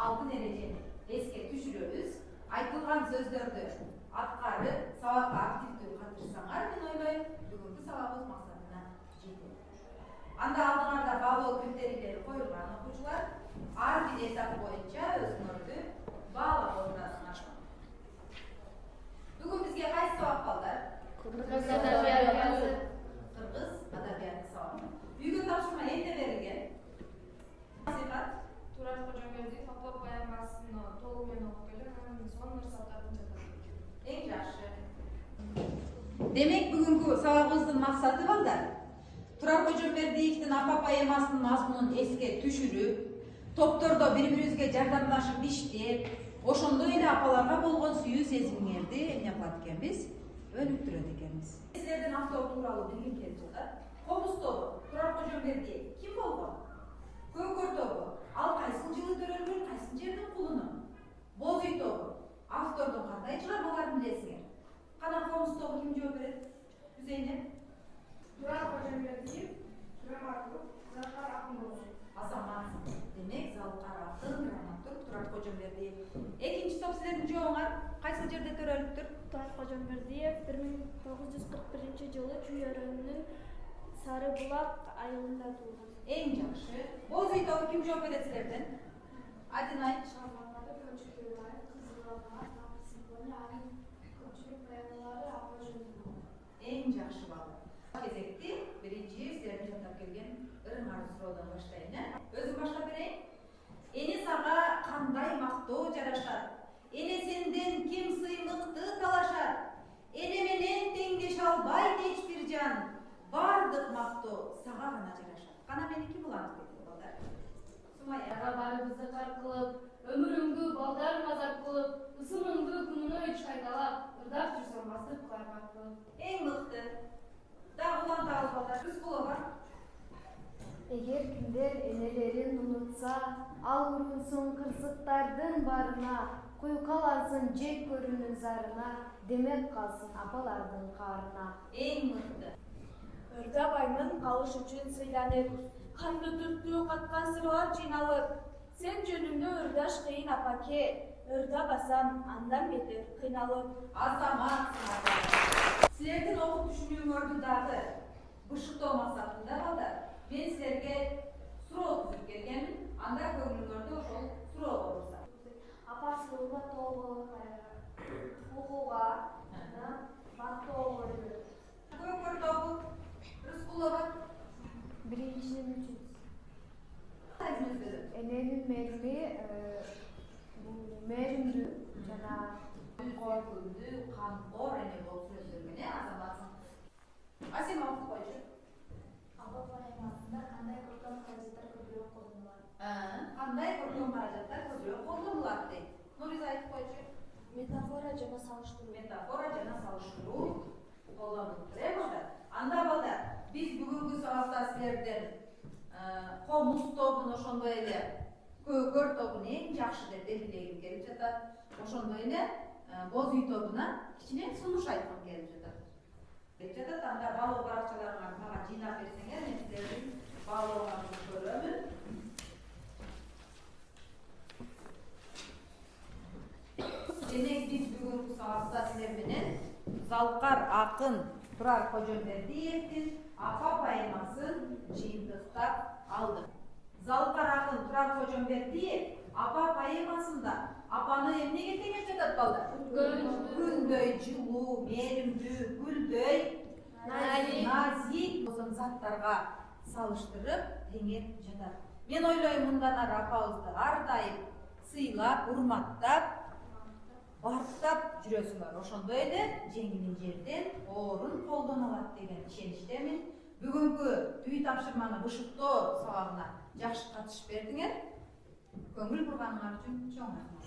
алтын эрежени эске түшүрөбүз. Айтылган сөздөрдү аткарып, сабакка активдүү катышсаңар, мен ойлойм, бүгүнкү сабагыбыз максатына жетет. Анда алдыңарда баалоо критерийлери коюлган окуучулар ар бир этап боюнча өзүңөрдү баалап отурасыңар. Бүгүн бизге кайсы сабак балдар? Кыргыз адабияты сабагы. Үйгө тапшырма эмне берилген? Насихат. Турар Кожомбердиев Апа поэмасын толук менен окуп келем, анан сонун нерселердин жатат. Эң жакшы. Демек бүгүнкү сабагыбыздын максаты балдар Турар Кожомбердиевдин Апа поэмасынын мазмунун эске түшүрүп, топтордо бири-бирибизге жардамдашып иштеп, ошондой эле апаларга болгон сүйүү сезимиңерди эмне кылат экенбиз? Өнүктүрөт экенбиз. Силердин автор тууралуу билгим келип жатат. Комуз тобу Турар Кожомбердиев ким болгон? Көкөр тобу ал кайсыл жылы төрөлгөн, кайсыл жердин кулуну? Боз үй тобу автордун кандай чыгармаларын билесиңер? Кана комуз тобу ким жооп берет? Үзейне. Турар Кожомбердиев, драматург, Залкар акын болду. Азамат. Демек Залкар акын, драматург Турар Кожомбердиев. Экинчи топ силердин жообуңар кайсыл жерде төрөлүптүр? Турар Кожомбердиев 1941 жылы Чүй-Өрөнүнүн Сары Булак айылында туулган. Эң жакшы. Боз үй тобу ким жооп берет силерден? Адинай. Шалманбаты Көчкөбаев, Кызылбаба, Симфония, анын көпчүлүк поэмалары Апа жөнүндө. Эң жакшы балдар. Кезекти биринчи силердин жаттап келген ырыңар суроодон баштайын. Өзүм баштап берейин. Эне сага кандай мактоо жарашат? Эне сенден ким сыйлыкты талашат? Эне менен теңдеше албайт эч бир жан. Бардык мактоо сага гана жарашат. Кана меники булат балдар. Сумая. Баарыбызды кар кылып, өмүрүңдү балдар мазар кылып, ысымыңды күнүнө үч кайталап, ырдап жүрсөң бастык кыларга кылып. Эң мыкты. Дагы улантабыз балдар. Рыскулова. Эгер кимдер энелерин унутса, ал урунсун кырсыктардын барына, куйкалансын жек көрүүнүн зарына, демек калсын апалардын каарына. Эң мыкты. Ырдабаймын калыш үчүн сыйланып, канды түрттүү каткан сырлар жыйналып. Сен жөнүндө ырдаш кыйын апаке, ырдабасам андан бетер кыйналып. Азамат. Силердин окуп түшүнүүңөрдү дагы бышыктоо максатында балдар, мен силерге суроо түзүп келгенмин. Анда көңүлүңөрдү ошол суроого бурса. Апа сыйлыгы толук окууга, бактоо көрүлөт. Көкөр тобу Рыскулова. Биринчинин үчүн Кайсыңыз? эненин мээрими мээримдүү жана Көкөрдү камкор эне болуп сөзлөргөн, Азаматсың. Асема окуп койчу. Апа поэмасында кандай көркөм каражаттар көбүрөөк колдонулат? Кандай көркөм каражаттар көбүрөөк колдонулат дейт. Нуриза айтып койчу. Метафора жана салыштыруу. Метафора жана салыштыруу колдонулуптур, балдар. Анда балдар, биз бүгүнкү сабакта силерден комуз тобун, ошондой эле көкөр тобун эң жакшы деп белгилегим келип жатат. Ошондой эле боз үй тобуна кичине сунуш айткым келип жатат. Анда баалоо баракчаларыңарды мага жыйнап берсеңер, мен силердин баалооңорду көрөмүн. Демек биз бүгүнкү сабакта силер менен Залкар акын Турар Кожомбердиевдин Апа поэмасын жыйынтыктап алдык. Залкар акын Турар Кожомбердиев Апа поэмасында апаны эмнеге теңеп жатат балдар? Күндөй жылуу, мээримдүү, гүлдөй назик заттарга салыштырып теңеп жатат. Мен ойлойм, мындан ары апабызды ар дайым сыйлап, урматтап, барктап жүрөсүңөр. Ошондой эле жеңил жерден орун колдоно алат деген ишеничтемин. Бүгүнкү үй тапшырманы бышыктоо сабагына жакшы катышып бердиңер. Көңүл бурганыңар үчүн чоң рахмат.